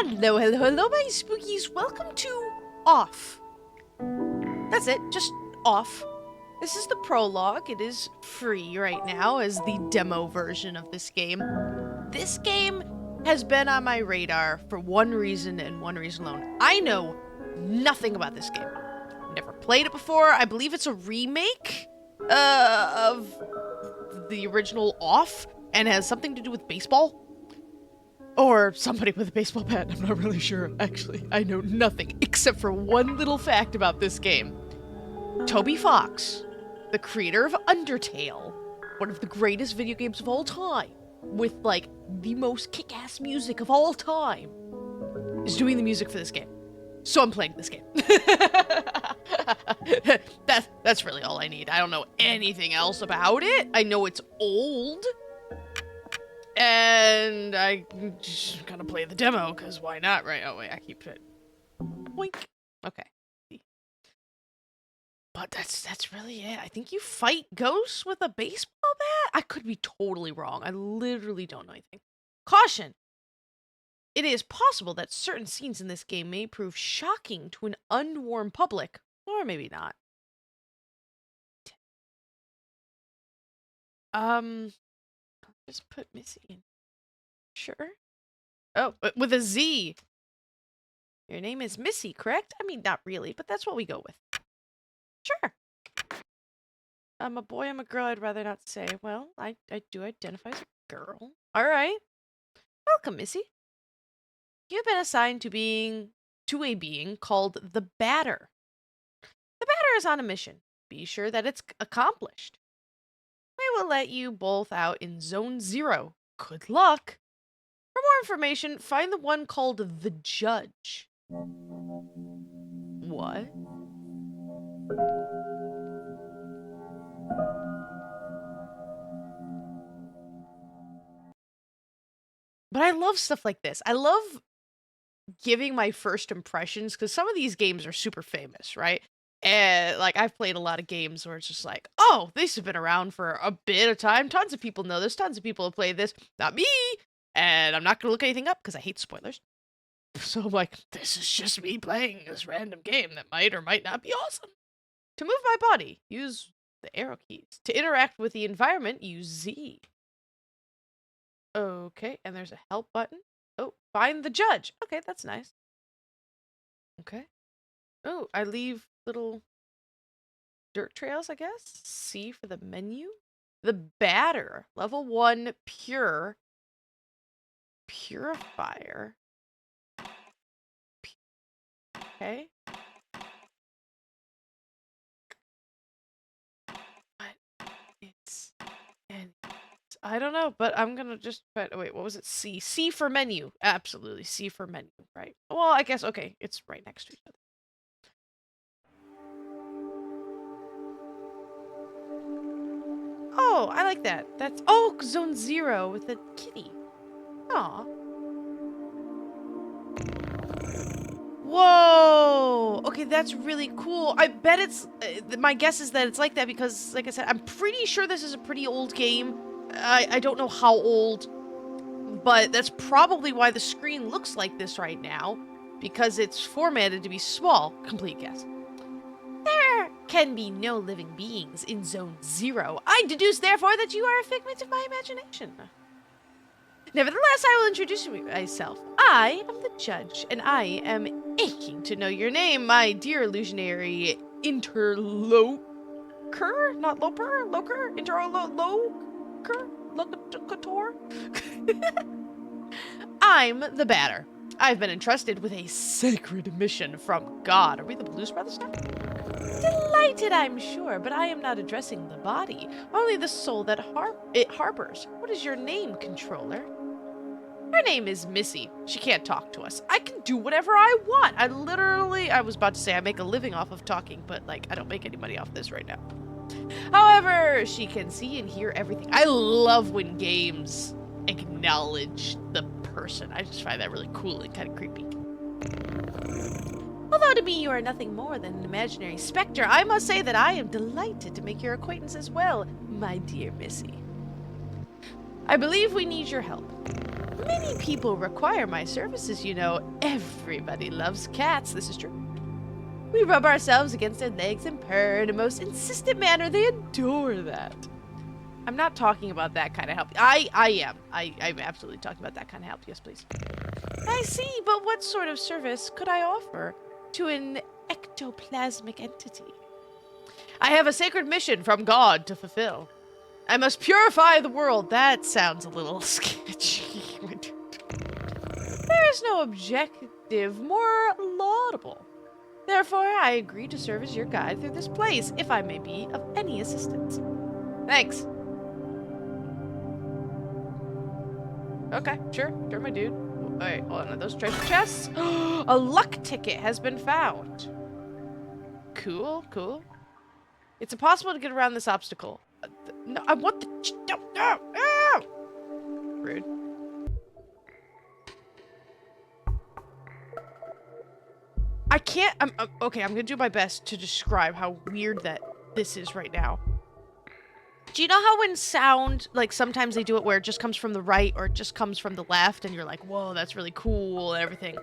Hello, hello, hello, my spookies. Welcome to Off. That's it, just Off. This is the prologue. It is free right now as the demo version of this game. This game has been on my radar for one reason and one reason alone. I know nothing about this game. Never played it before. I believe it's a remake of the original Off and has something to do with baseball. Or somebody with a baseball bat. I'm not really sure, actually. I know nothing except for one little fact about this game. Toby Fox, the creator of Undertale, one of the greatest video games of all time, with, like, the most kick-ass music of all time, is doing the music for this game. So I'm playing this game. That's really all I need. I don't know anything else about it. I know it's old. And I just gotta play the demo, because why not, right? Oh, wait, I keep it. Boink. Okay. But that's really it. I think you fight ghosts with a baseball bat? I could be totally wrong. I literally don't know anything. Caution! It is possible that certain scenes in this game may prove shocking to an unwarned public, or maybe not. Just put Missy in. Sure. Oh, with a Z. Your name is Missy, correct? I mean, not really, but that's what we go with. Sure. I'm a boy, I'm a girl, I'd rather not say. Well, I do identify as a girl. Alright. Welcome, Missy. You've been assigned to a being called the Batter. The Batter is on a mission. Be sure that it's accomplished. We will let you both out in Zone 0. Good luck! For more information, find the one called the Judge. What? But I love stuff like this. I love giving my first impressions, because some of these games are super famous, right? And, like, I've played a lot of games where it's just like, oh, these have been around for a bit of time. Tons of people know this. Tons of people have played this. Not me! And I'm not going to look anything up because I hate spoilers. So I'm like, this is just me playing this random game that might or might not be awesome. To move my body, use the arrow keys. To interact with the environment, use Z. Okay, and there's a help button. Oh, find the judge. Okay, that's nice. Okay. Oh, I leave little dirt trails, I guess. C for the menu. The Batter. Level 1 pure. Purifier. Okay. But it's... and I don't know, but I'm gonna just... wait, what was it? C. C for menu. Absolutely. C for menu, right? Well, I guess, okay. It's right next to each other. Oh, I like that. That's... oh, Zone 0 with a kitty. Aw. Whoa! Okay, that's really cool. I bet it's... my guess is that it's like that because, like I said, I'm pretty sure this is a pretty old game. I don't know how old, but that's probably why the screen looks like this right now, because it's formatted to be small. Complete guess. There can be no living beings in Zone 0. I deduce, therefore, that you are a figment of my imagination. Nevertheless, I will introduce myself. I am the judge, and I am aching to know your name, my dear illusionary interlocutor? Not loper? Loker? Interlocutor? Locator? I'm the Batter. I've been entrusted with a sacred mission from God. Are we the Blues Brothers now? Delighted, I'm sure, but I am not addressing the body, only the soul that it harbors. What is your name, controller? Her name is Missy. She can't talk to us. I can do whatever I want. I was about to say I make a living off of talking, but, like, I don't make any money off this right now. However, she can see and hear everything. I love when games acknowledge the person. I just find that really cool and kind of creepy. Although to me you are nothing more than an imaginary specter, I must say that I am delighted to make your acquaintance as well, my dear Missy. I believe we need your help. Many people require my services, you know. Everybody loves cats, this is true. We rub ourselves against their legs and purr in a most insistent manner. They adore that. I'm not talking about that kind of help. I am. I'm absolutely talking about that kind of help. Yes, please. I see, but what sort of service could I offer to an ectoplasmic entity? I have a sacred mission from God to fulfill. I must purify the world. That sounds a little sketchy. There is no objective more laudable. Therefore, I agree to serve as your guide through this place, if I may be of any assistance. Thanks. Okay, sure, my dude. Wait, hold on, are those treasure chests? A luck ticket has been found. Cool, cool. It's impossible to get around this obstacle. No, I want the... No! Rude. I can't... okay, I'm gonna do my best to describe how weird that this is right now. Do you know how when sound, like, sometimes they do it where it just comes from the right or it just comes from the left and you're like, whoa, that's really cool and everything.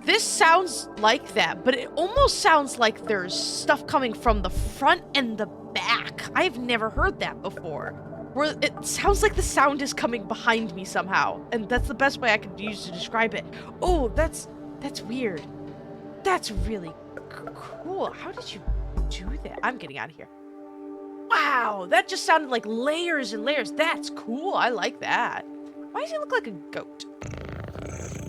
This sounds like that, but it almost sounds like there's stuff coming from the front and the back. I've never heard that before. Where it sounds like the sound is coming behind me somehow. And that's the best way I could use to describe it. Oh, that's weird. That's really cool. How did you do that? I'm getting out of here. Wow, that just sounded like layers and layers. That's cool. I like that. Why does he look like a goat?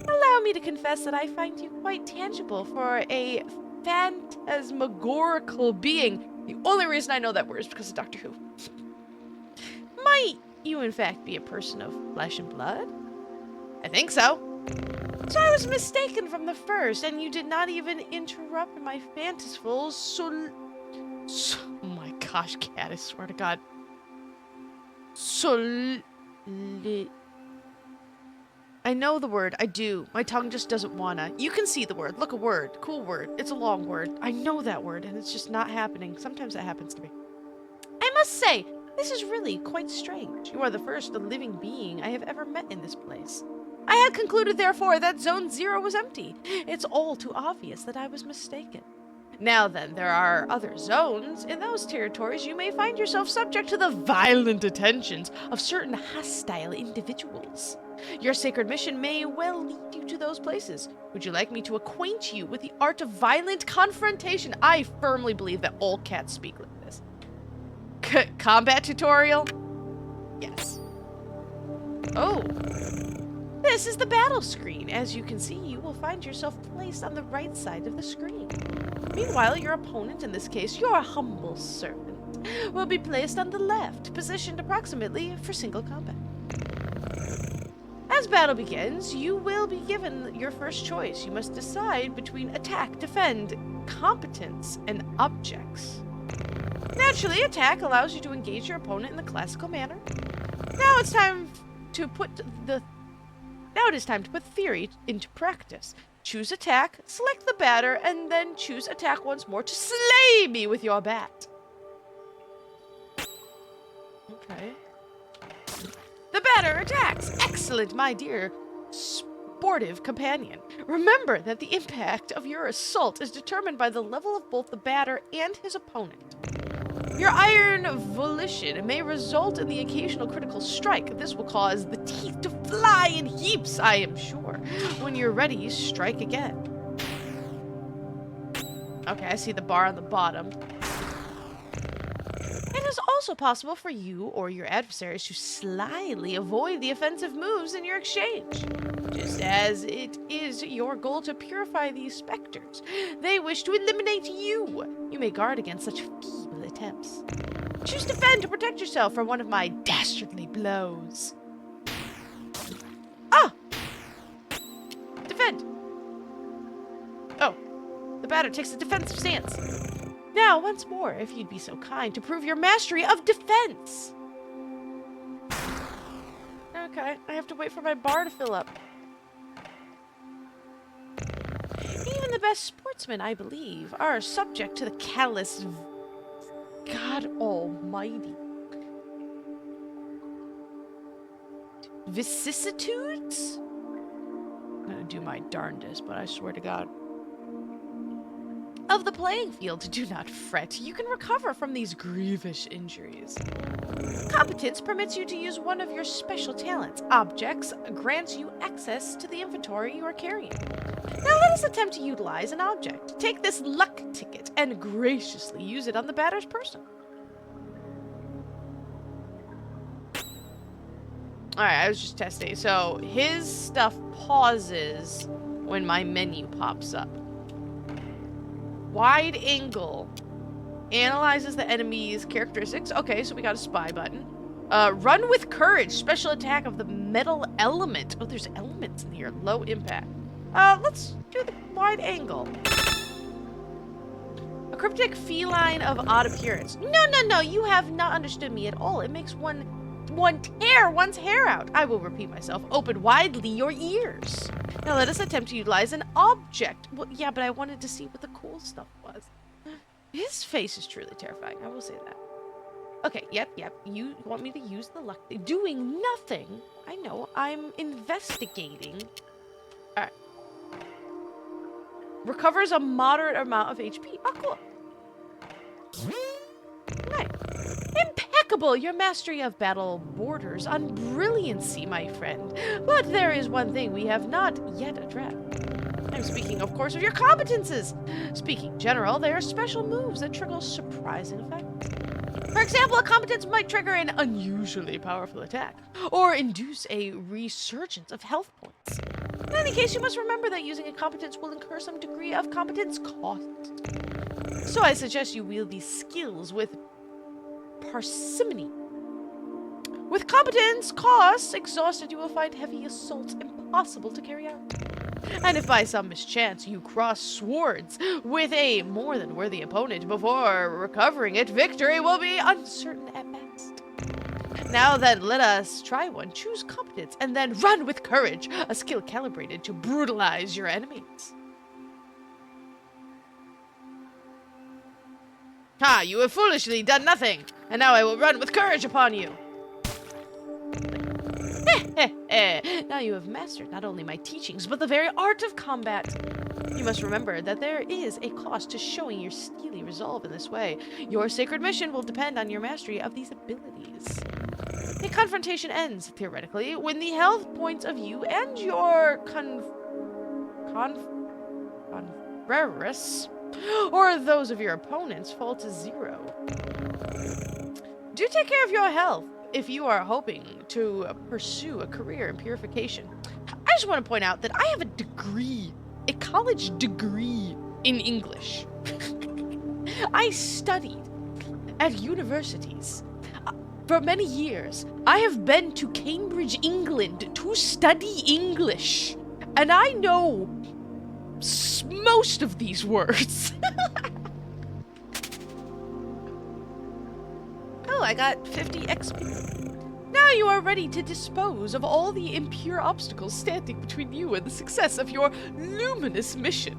Allow me to confess that I find you quite tangible for a phantasmagorical being. The only reason I know that word is because of Doctor Who. Might you in fact be a person of flesh and blood? I think so. So I was mistaken from the first, and you did not even interrupt my fantasful oh my gosh, cat, I swear to God. I know the word, I do. My tongue just doesn't wanna. You can see the word. Look, a word. Cool word. It's a long word. I know that word, and it's just not happening. Sometimes that happens to me. I must say, this is really quite strange. You are the first living being I have ever met in this place. I had concluded, therefore, that Zone 0 was empty. It's all too obvious that I was mistaken. Now then, there are other zones. In those territories, you may find yourself subject to the violent attentions of certain hostile individuals. Your sacred mission may well lead you to those places. Would you like me to acquaint you with the art of violent confrontation? I firmly believe that all cats speak like this. Combat tutorial? Yes. Oh. This is the battle screen. As you can see, you will find yourself placed on the right side of the screen. Meanwhile, your opponent, in this case, your humble servant, will be placed on the left, positioned approximately for single combat. As battle begins, you will be given your first choice. You must decide between attack, defend, competence, and objects. Naturally, attack allows you to engage your opponent in the classical manner. Now it is time to put theory into practice. Choose attack, select the batter, and then choose attack once more to slay me with your bat. Okay. The batter attacks. Excellent, my dear sportive companion. Remember that the impact of your assault is determined by the level of both the batter and his opponent. Your iron volition may result in the occasional critical strike. This will cause the teeth to fly in heaps, I am sure. When you're ready, strike again. Okay, I see the bar on the bottom. It is also possible for you or your adversaries to slyly avoid the offensive moves in your exchange. Just as it is your goal to purify these specters, they wish to eliminate you. You may guard against such feeble attempts. Choose defend to protect yourself from one of my dastardly blows. Ah! Defend! Oh, the batter takes a defensive stance. Now, once more, if you'd be so kind to prove your mastery of defense. Okay, I have to wait for my bar to fill up. Even the best sportsmen, I believe, are subject to the catalyst of God Almighty. vicissitudes? I'm gonna do my darndest, but I swear to God. Of the playing field, do not fret. You can recover from these grievous injuries. Competence permits you to use one of your special talents. Objects grants you access to the inventory you are carrying. Now let us attempt to utilize an object. Take this luck ticket and graciously use it on the batter's person. Alright, I was just testing. So, his stuff pauses when my menu pops up. Wide angle analyzes the enemy's characteristics. Okay, so we got a spy button. Run with courage. Special attack of the metal element. Oh, there's elements in here. Low impact. Let's do the wide angle. A cryptic feline of odd appearance. No, you have not understood me at all. It makes one tear one's hair out. I will repeat myself. Open widely your ears. Now let us attempt to utilize an object. Well, yeah, but I wanted to see what the cool stuff was. His face is truly terrifying. I will say that. Okay, yep. You want me to use the luck? Doing nothing. I know. I'm investigating. All right. Recovers a moderate amount of HP. Oh, cool. Nice. Impeccable! Your mastery of battle borders on brilliancy, my friend. But there is one thing we have not yet addressed. I'm speaking, of course, of your competences. Speaking general, there are special moves that trigger surprising effects. For example, a competence might trigger an unusually powerful attack, or induce a resurgence of health points. In any case, you must remember that using a competence will incur some degree of competence cost. So I suggest you wield these skills with parsimony. With competence costs exhausted, you will find heavy assaults impossible to carry out. And if by some mischance you cross swords with a more than worthy opponent before recovering it, victory will be uncertain at best. Now then, let us try one. Choose competence and then run with courage, a skill calibrated to brutalize your enemies. Ha! You have foolishly done nothing, and now I will run with courage upon you. Now you have mastered not only my teachings, but the very art of combat. You must remember that there is a cost to showing your steely resolve in this way. Your sacred mission will depend on your mastery of these abilities. The confrontation ends, theoretically, when the health points of you and your confreres, or those of your opponents, fall to 0. Do take care of your health if you are hoping to pursue a career in purification. I just want to point out that I have a degree, a college degree in English. I studied at universities. For many years, I have been to Cambridge, England to study English. And I know most of these words. Oh, I got 50 XP. Now you are ready to dispose of all the impure obstacles standing between you and the success of your luminous mission.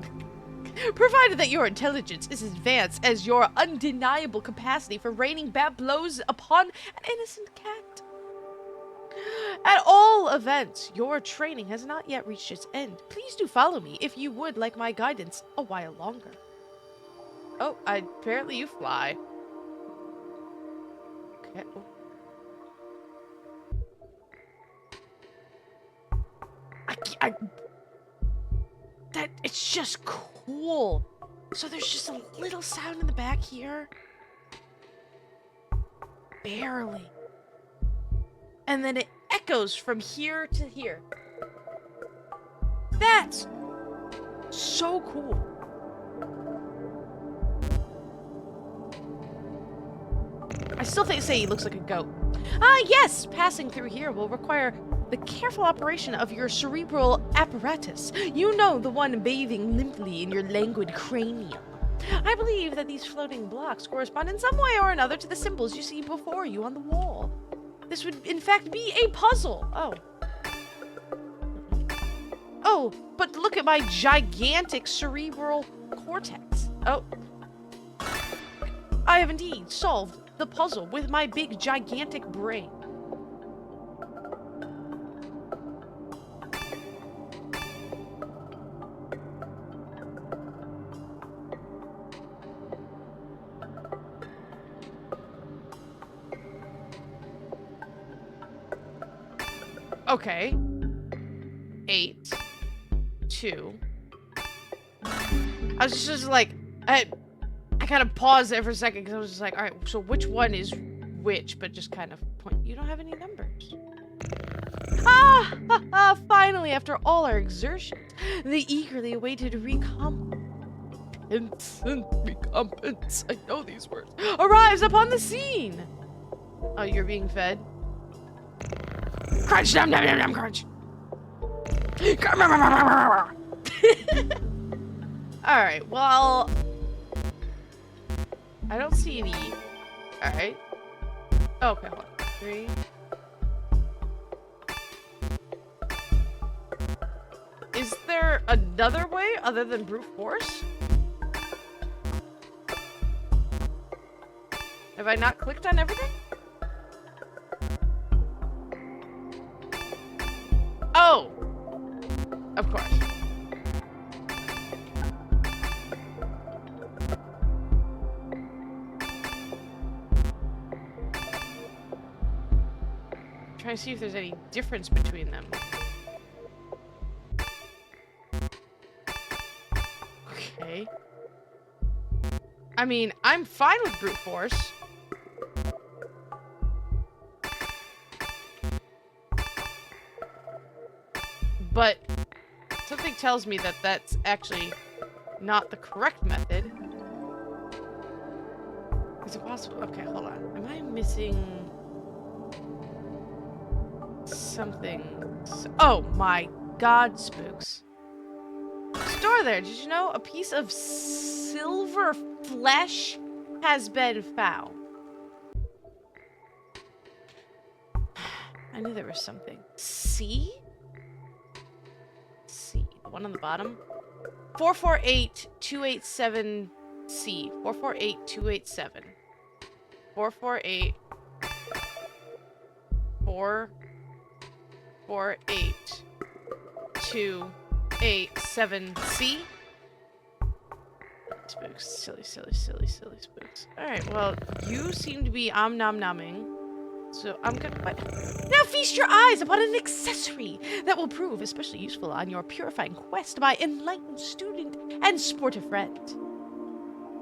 Provided that your intelligence is as advanced as your undeniable capacity for raining bad blows upon an innocent cat. At all events, your training has not yet reached its end. Please do follow me if you would like my guidance a while longer. Oh, apparently you fly. Okay. That it's just cool. So there's just a little sound in the back here. Barely. And then it echoes from here to here. That's so cool. I still say he looks like a goat. Yes! Passing through here will require the careful operation of your cerebral apparatus. You know, the one bathing limply in your languid cranium. I believe that these floating blocks correspond in some way or another to the symbols you see before you on the wall. This would, in fact, be a puzzle. Oh. Oh, but look at my gigantic cerebral cortex. Oh. I have indeed solved the puzzle with my big, gigantic brain. Okay. 8, 2. I was just like, I kind of paused there for a second because I was just like, all right, so which one is which? But just kind of point. You don't have any numbers. Finally, after all our exertions, the eagerly awaited recompense, I know these words, arrives upon the scene. Oh, you're being fed? Crunch, nom, nom, nom, nom, crunch. Alright, well, I don't see any. Alright. Okay, hold on. 3. Is there another way other than brute force? Have I not clicked on everything? Oh! Of course. I'm trying to see if there's any difference between them. Okay. I mean, I'm fine with brute force. But something tells me that that's actually not the correct method. Is it possible? Okay, hold on. Am I missing something? Oh my god, spooks. Store there, did you know? A piece of silver flesh has been found. I knew there was something. C? C. The one on the bottom? 448287C. 448287. 448. 448287C. Spooks. Silly, silly, silly, silly spooks. Alright, well, you seem to be nom-nomming. So I'm gonna... What? Now feast your eyes upon an accessory that will prove especially useful on your purifying quest, my enlightened student and sportive friend.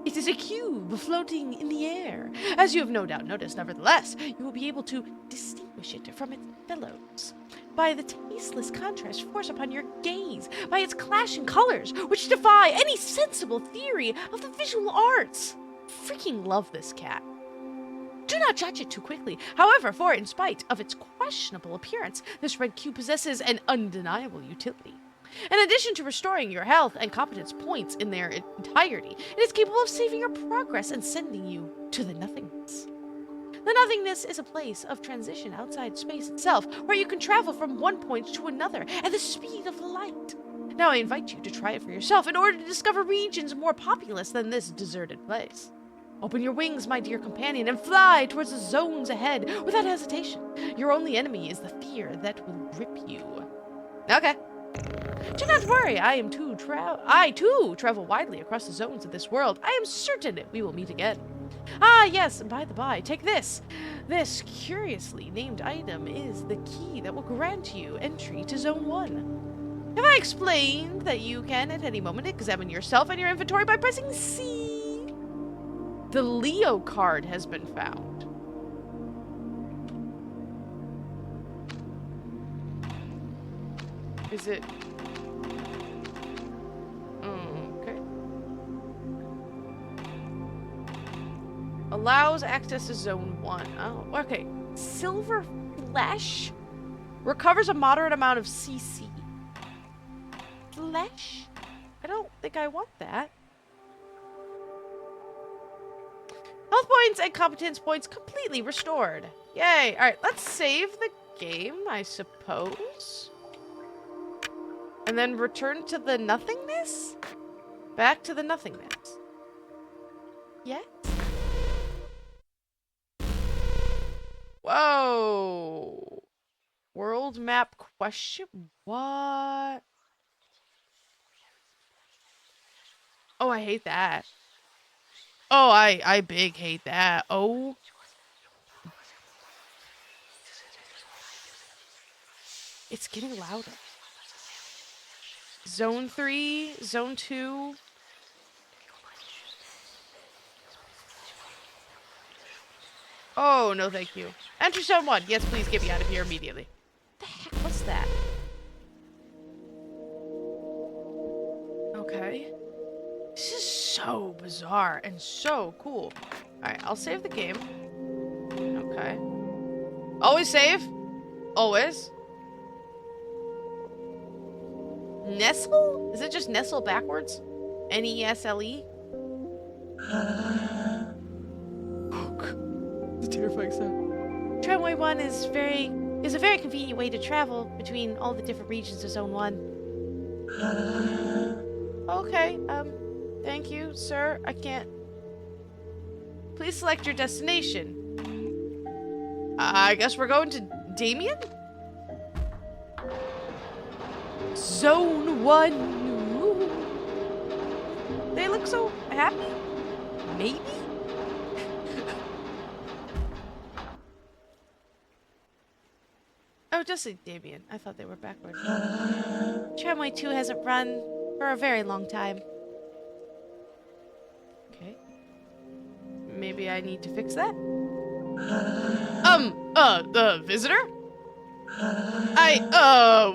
It is a cube floating in the air. As you have no doubt noticed, nevertheless, you will be able to distinguish it from its fellows by the tasteless contrast forced upon your gaze, by its clashing colors, which defy any sensible theory of the visual arts. Freaking love this cat. Do not judge it too quickly, however, for in spite of its questionable appearance, this red cube possesses an undeniable utility. In addition to restoring your health and competence points in their entirety, it is capable of saving your progress and sending you to the nothingness. The nothingness is a place of transition outside space itself, where you can travel from one point to another at the speed of light. Now I invite you to try it for yourself in order to discover regions more populous than this deserted place. Open your wings, my dear companion, and fly towards the zones ahead without hesitation. Your only enemy is the fear that will grip you. Okay. Do not worry, I too travel widely across the zones of this world. I am certain we will meet again. Ah, yes, by the by, take this. This curiously named item is the key that will grant you entry to Zone 1. Have I explained that you can at any moment examine yourself and your inventory by pressing C? The Leo card has been found. Is it... okay. Allows access to Zone 1. Oh, okay. Silver flesh recovers a moderate amount of CC. Flesh? I don't think I want that. Health points and competence points completely restored. Yay. Alright, let's save the game, I suppose. And then return to the nothingness? Back to the nothingness. Yes? Whoa. World map question? What? Oh, I hate that. Oh, I big hate that. Oh. It's getting louder. Zone 3, Zone 2. Oh, no thank you. Enter Zone 1. Yes, please get me out of here immediately. What the heck was that? Okay. This is so bizarre and so cool. Alright, I'll save the game. Okay. Always save. Always. Nestle? Is it just Nestle backwards? N-E-S-L-E? It's a terrifying sound. Tramway 1 is a very convenient way to travel between all the different regions of Zone 1. Okay, thank you, sir. I can't... Please select your destination. I guess we're going to Damien? Zone 1. They look so happy? Maybe? Oh, just like Damien. I thought they were backward. Tramway 2 hasn't run for a very long time. Okay. Maybe I need to fix that? Visitor?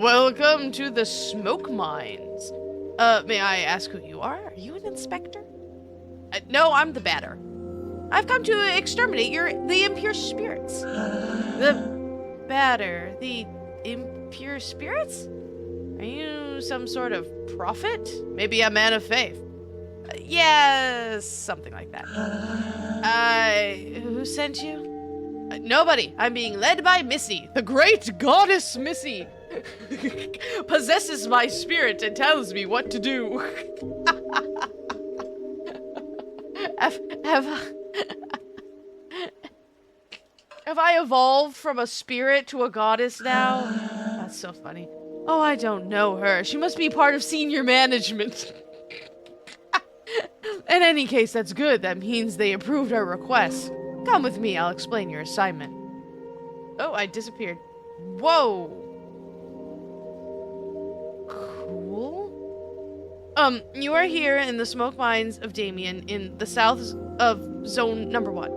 Welcome to the smoke mines. May I ask who you are? Are you an inspector? No, I'm the batter. I've come to exterminate the impure spirits. The batter? The impure spirits? Are you some sort of prophet? Maybe a man of faith? Yes, something like that. Who sent you? Nobody. I'm being led by Missy. The great goddess Missy possesses my spirit and tells me what to do. Have I evolved from a spirit to a goddess now? That's so funny. Oh, I don't know her. She must be part of senior management. In any case, that's good. That means they approved our request. Come with me, I'll explain your assignment. Oh, I disappeared. Whoa. Cool. You are here in the smoke mines of Damien in the south of Zone Number 1.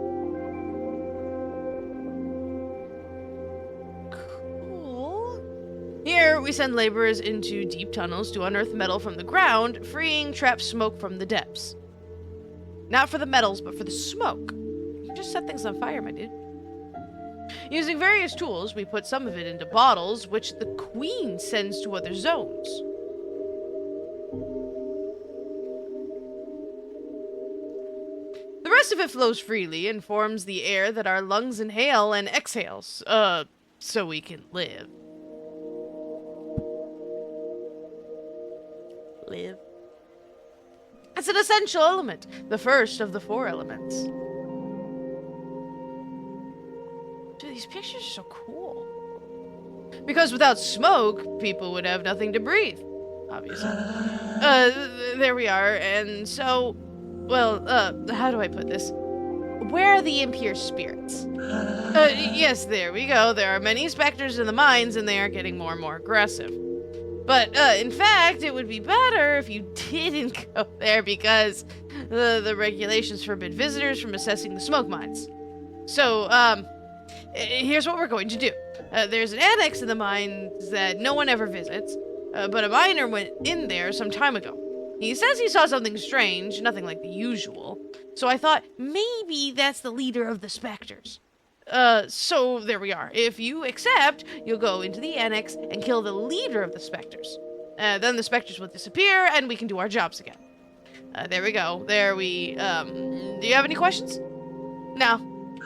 Cool. Here, we send laborers into deep tunnels to unearth metal from the ground, freeing trapped smoke from the depths. Not for the metals, but for the smoke. You just set things on fire, my dude. Using various tools, we put some of it into bottles, which the Queen sends to other zones. The rest of it flows freely and forms the air that our lungs inhale and exhales, so we can live. Live. It's an essential element, the first of the 4 elements. Dude, these pictures are so cool. Because without smoke, people would have nothing to breathe, obviously. There we are, and so, well, how do I put this? Where are the impure spirits? Yes, there we go. There are many specters in the mines, and they are getting more and more aggressive. But, in fact, it would be better if you didn't go there because the regulations forbid visitors from assessing the smoke mines. So, here's what we're going to do. There's an annex in the mines that no one ever visits, but a miner went in there some time ago. He says he saw something strange, nothing like the usual. So I thought, maybe that's the leader of the specters. So there we are. If you accept, you'll go into the annex and kill the leader of the specters. Then the specters will disappear, and we can do our jobs again. There we go. Do you have any questions? No.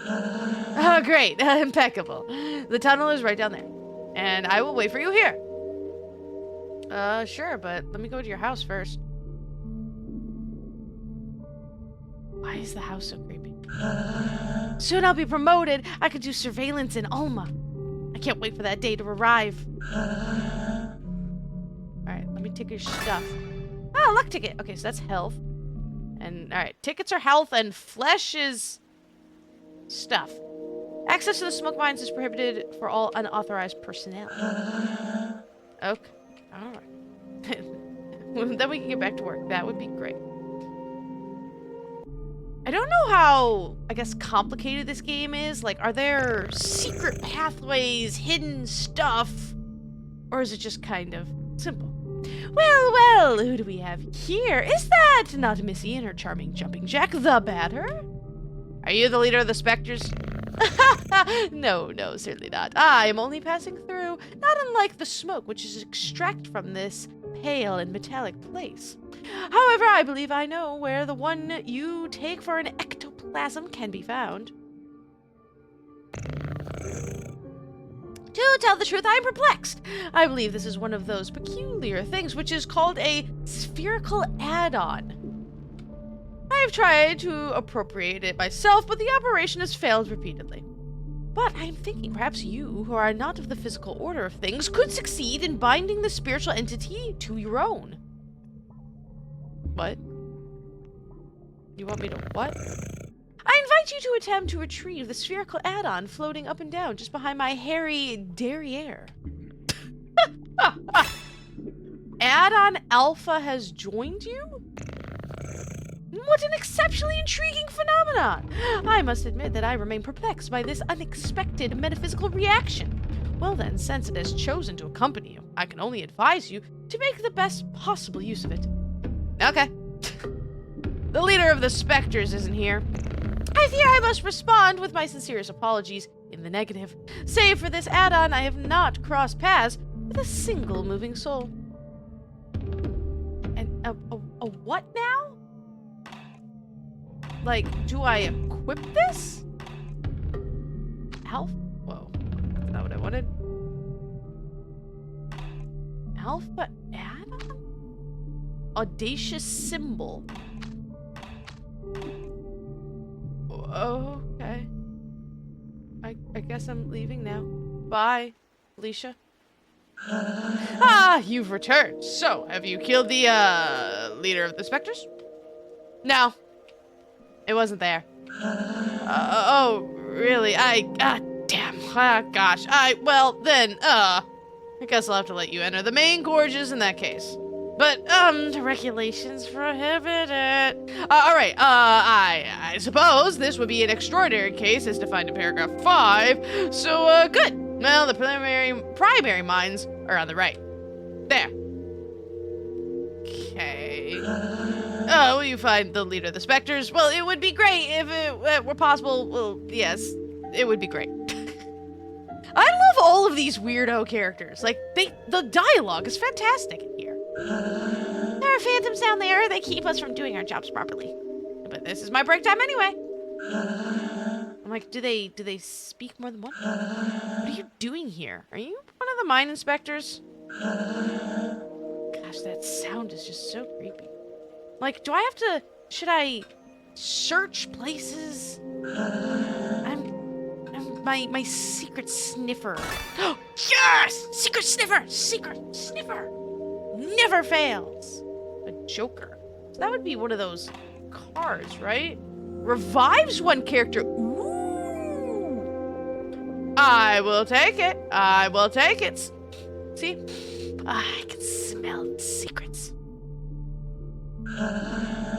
Oh, great. Impeccable. The tunnel is right down there. And I will wait for you here. Sure, but let me go to your house first. Why is the house so creepy? Soon I'll be promoted. I could do surveillance in Alma. I can't wait for that day to arrive. Alright, let me take your stuff. Ah, luck ticket. Okay, so that's health. And, alright, tickets are health and flesh is stuff. Access to the smoke mines is prohibited for all unauthorized personnel. Okay. All right. Then we can get back to work. That would be great. I don't know how, I guess, complicated this game is. Like, are there secret pathways, hidden stuff? Or is it just kind of simple? Well, who do we have here? Is that not Missy and her charming jumping jack, the batter? Are you the leader of the specters? No, certainly not. I am only passing through, not unlike the smoke which is extracted from this pale and metallic place. However, I believe I know where the one you take for an ectoplasm can be found. To tell the truth, I am perplexed. I believe this is one of those peculiar things which is called a spherical add-on. I have tried to appropriate it myself, but the operation has failed repeatedly. But I am thinking perhaps you, who are not of the physical order of things, could succeed in binding the spiritual entity to your own. What? You want me to what? I invite you to attempt to retrieve the spherical add-on floating up and down just behind my hairy derriere. Add-on Alpha has joined you? What an exceptionally intriguing phenomenon! I must admit that I remain perplexed by this unexpected metaphysical reaction. Well then, since it has chosen to accompany you, I can only advise you to make the best possible use of it. Okay. The leader of the specters isn't here. I fear I must respond with my sincerest apologies in the negative. Save for this add-on, I have not crossed paths with a single moving soul. And a what now? Like, do I equip this? Alpha? Whoa. That's not what I wanted. Alpha add-on? Audacious symbol. Okay. I guess I'm leaving now. Bye, Alicia. You've returned. So, have you killed the, leader of the specters? No. It wasn't there. Oh, really? Damn. Gosh. Well, then, I guess I'll have to let you enter the main gorges in that case. But, the regulations prohibit it. Alright, I suppose this would be an extraordinary case as defined in paragraph 5. So, good. Well, the primary mines are on the right. There. Okay. Will you find the leader of the specters? Well, it would be great if it were possible. Well, yes, it would be great. I love all of these weirdo characters. Like, the dialogue is fantastic in here. There are phantoms down there. They keep us from doing our jobs properly. But this is my break time anyway. I'm like, do they speak more than one? What are you doing here? Are you one of the mine inspectors? Gosh, that sound is just so creepy. Like, should I search places? I'm my secret sniffer. Oh, yes! Secret sniffer! Never fails. A joker. So that would be one of those cards, right? Revives one character. Ooh. I will take it. See? I can smell secrets.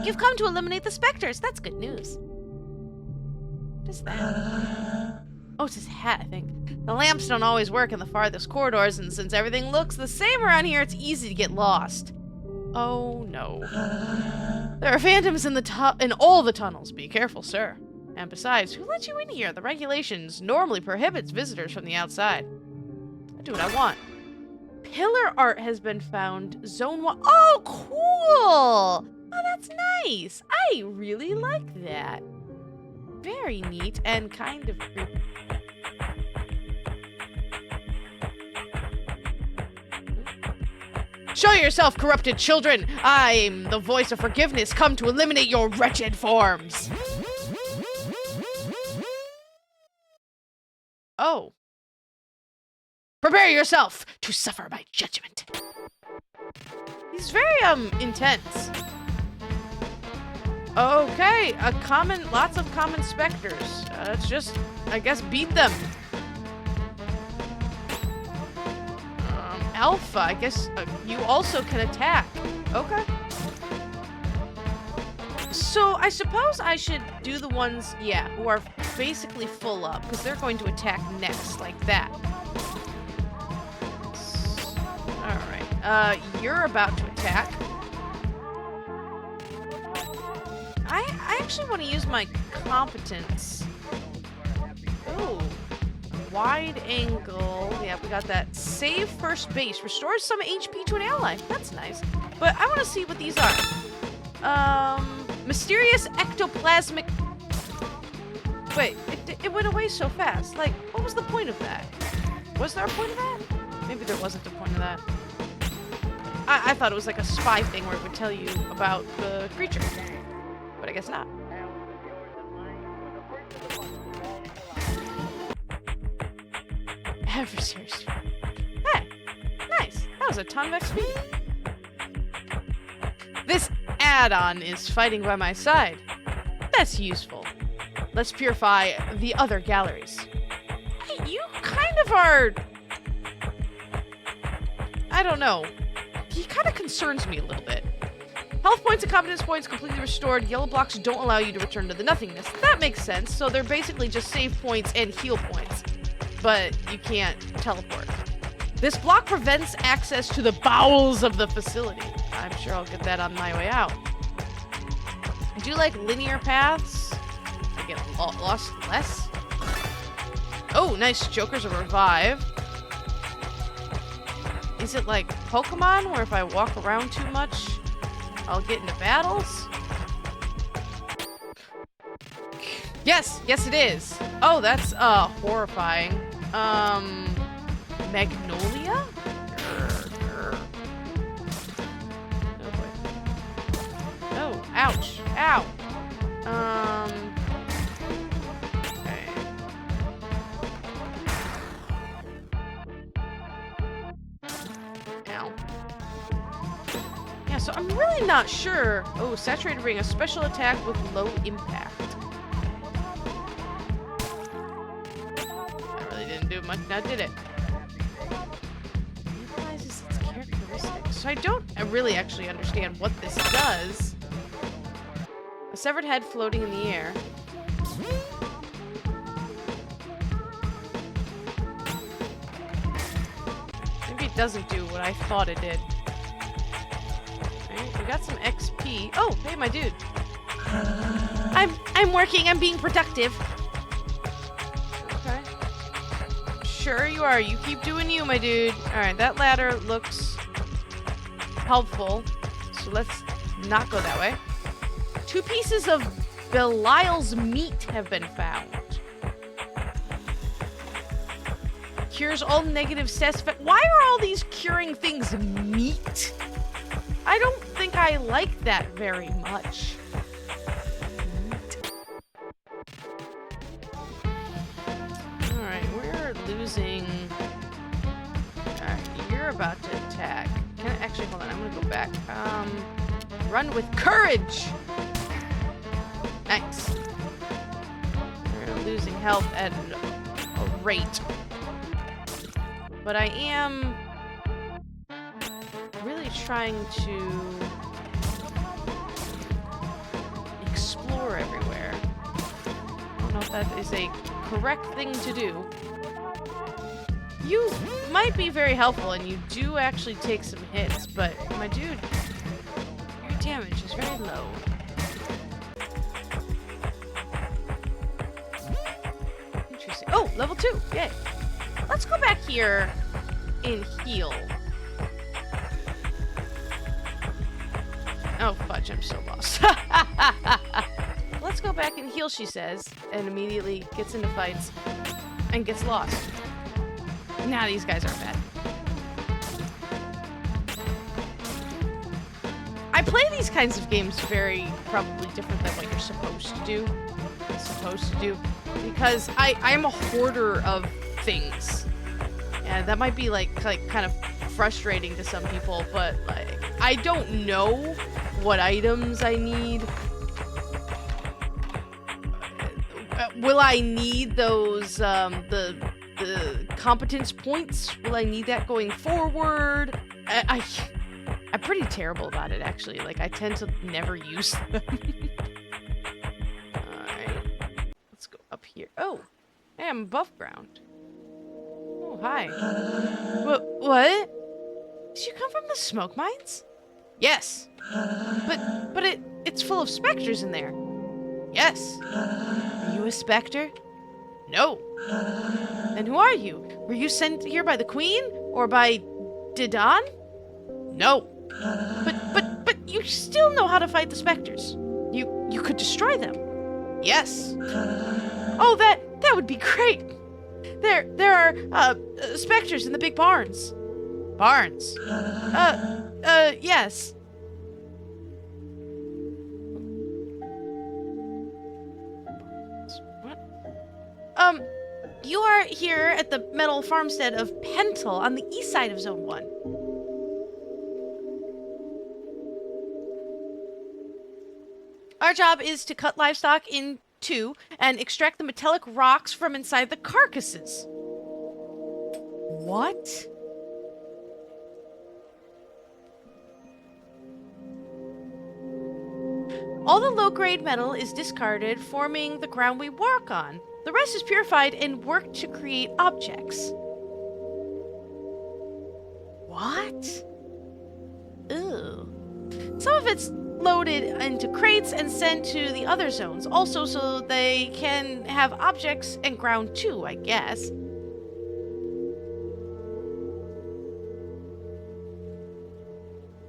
You've come to eliminate the specters. That's good news. What is that? Oh, it's his hat, I think. The lamps don't always work in the farthest corridors, and since everything looks the same around here, it's easy to get lost. Oh, no. There are phantoms in all the tunnels. Be careful, sir. And besides, who let you in here? The regulations normally prohibits visitors from the outside. I do what I want. Pillar art has been found. Zone 1. Oh, cool! Oh, that's nice. I really like that. Very neat and kind of creepy. Show yourself, corrupted children! I'm the voice of forgiveness, come to eliminate your wretched forms! Oh. Prepare yourself to suffer my judgment. He's very, intense. Okay, lots of common specters. Let's just, I guess, beat them. Alpha, I guess you also can attack. Okay. So I suppose I should do the ones, yeah, who are basically full up, because they're going to attack next, like that. Alright, you're about to attack. I actually want to use my competence. Ooh. Wide angle. Yeah, we got that. Save first base. Restores some HP to an ally. That's nice. But I want to see what these are. Mysterious ectoplasmic... Wait, it went away so fast. Like, what was the point of that? Was there a point of that? Maybe there wasn't a point of that. I thought it was like a spy thing where it would tell you about the creature. But I guess not. Adversaries. Hey, nice. That was a ton of XP. This add-on is fighting by my side. That's useful. Let's purify the other galleries. Hey, you kind of are... I don't know. He kind of concerns me a little bit. Health points and competence points completely restored. Yellow blocks don't allow you to return to the nothingness. That makes sense. So they're basically just save points and heal points. But you can't teleport. This block prevents access to the bowels of the facility. I'm sure I'll get that on my way out. I do like linear paths. I get lost less. Oh, nice. Joker's a revive. Is it like Pokemon, where if I walk around too much, I'll get into battles? Yes, yes it is. Oh, that's horrifying. Magnolia? Oh boy. Oh, ouch. Ow. Okay. Ow. Yeah, so I'm really not sure. Oh, saturated ring, a special attack with low impact. Do much, now did it. Analyzes its characteristics. So I really actually understand what this does. A severed head floating in the air. Maybe it doesn't do what I thought it did. Alright, we got some XP. Oh, hey, my dude. I'm working. I'm being productive. Sure you are. You keep doing you, my dude. Alright, that ladder looks helpful. So let's not go that way. 2 pieces of Belial's meat have been found. Cures all negative stats. Why are all these curing things meat? I don't think I like that very much. Losing. Alright, you're about to attack. Can I actually hold on? I'm gonna go back. Run with courage! Nice. We're losing health at a rate. But I am really trying to explore everywhere. I don't know if that is a correct thing to do. You might be very helpful, and you do actually take some hits, but my dude, your damage is very low. Interesting. Oh, level 2. Yay. Let's go back here and heal. Oh, fudge, I'm so lost. Let's go back and heal, she says, and immediately gets into fights and gets lost. Nah, these guys aren't bad. I play these kinds of games very probably different than what you're supposed to do. Because I'm a hoarder of things. And that might be like kind of frustrating to some people, but like I don't know what items I need. Will I need those the competence points? Will I need that going forward? I'm pretty terrible about it, actually. Like, I tend to never use them. Alright. Let's go up here. Oh, hey, I'm above ground. Oh, hi. What? Did you come from the smoke mines? Yes. But it's full of specters in there. Yes. Are you a specter? No. Then who are you? Were you sent here by the queen? Or by Didan? No. But you still know how to fight the specters. You could destroy them. Yes. Oh, that would be great. There are specters in the big barns. Barns? Yes. What? You are here at the metal farmstead of Pentel on the east side of Zone 1. Our job is to cut livestock in two and extract the metallic rocks from inside the carcasses. What? All the low-grade metal is discarded, forming the ground we walk on. The rest is purified and worked to create objects. What? Ew. Some of it's loaded into crates and sent to the other zones, also so they can have objects and ground too, I guess.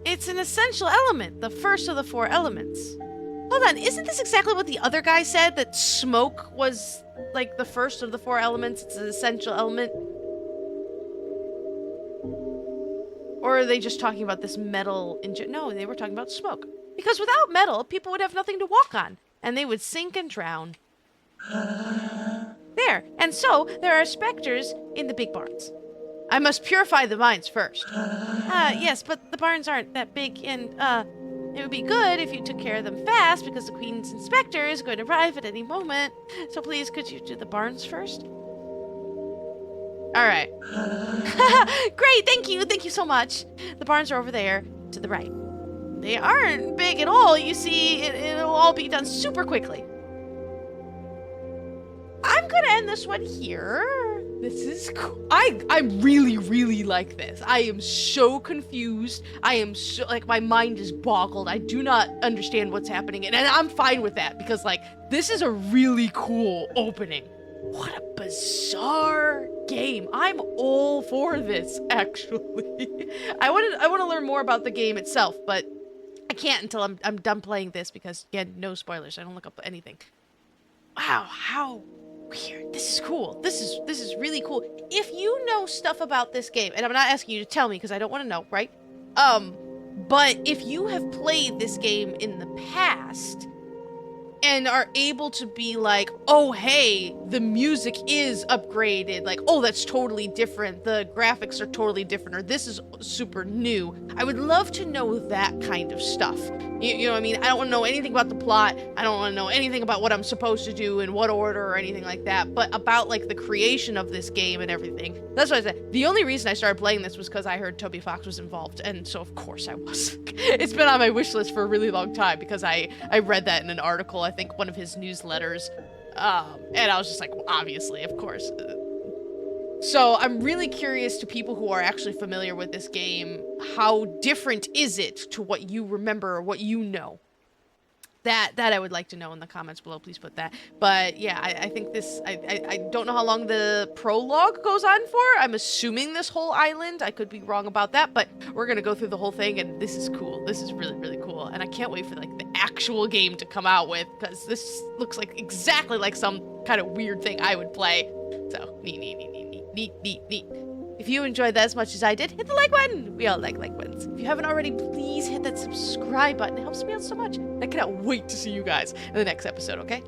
It's an essential element, the first of the four elements. Hold on, isn't this exactly what the other guy said? That smoke was, like, the first of the four elements? It's an essential element? Or are they just talking about this metal engine? No, they were talking about smoke. Because without metal, people would have nothing to walk on. And they would sink and drown. There. And so, there are specters in the big barns. I must purify the mines first. Yes, but the barns aren't that big, and, it would be good if you took care of them fast, because the Queen's inspector is going to arrive at any moment. So please, could you do the barns first? Alright. Great, thank you so much. The barns are over there, to the right. They aren't big at all, you see, it'll all be done super quickly. I'm gonna end this one here. This is cool. I really, really like this. I am so confused. I am so, like, my mind is boggled. I do not understand what's happening. And I'm fine with that because, like, this is a really cool opening. What a bizarre game. I'm all for this, actually. I want to learn more about the game itself, but I can't until I'm done playing this because, again, no spoilers. I don't look up anything. Wow, how weird. This is cool. This is really cool. If you know stuff about this game, and I'm not asking you to tell me because I don't want to know, right? But if you have played this game in the past and are able to be like, oh, hey, the music is upgraded, like, oh, that's totally different, the graphics are totally different, or this is super new, I would love to know that kind of stuff. You know what I mean? I don't want to know anything about the plot, I don't want to know anything about what I'm supposed to do, in what order, or anything like that, but about, like, the creation of this game and everything. That's what I said. The only reason I started playing this was because I heard Toby Fox was involved, and so of course I was. It's been on my wish list for a really long time, because I read that in an article, I think one of his newsletters, and I was just like, well, obviously, of course. So I'm really curious to people who are actually familiar with this game, how different is it to what you remember or what you know? That I would like to know in the comments below. Please put that. But yeah, I think this, I don't know how long the prologue goes on for. I'm assuming this whole island. I could be wrong about that, but we're gonna go through the whole thing, and this is cool. This is really, really cool. And I can't wait for, like, the actual game to come out with, because this looks like exactly like some kind of weird thing I would play. So, neat. If you enjoyed that as much as I did, hit the like button. We all like buttons. If you haven't already, please hit that subscribe button. It helps me out so much. I cannot wait to see you guys in the next episode, okay?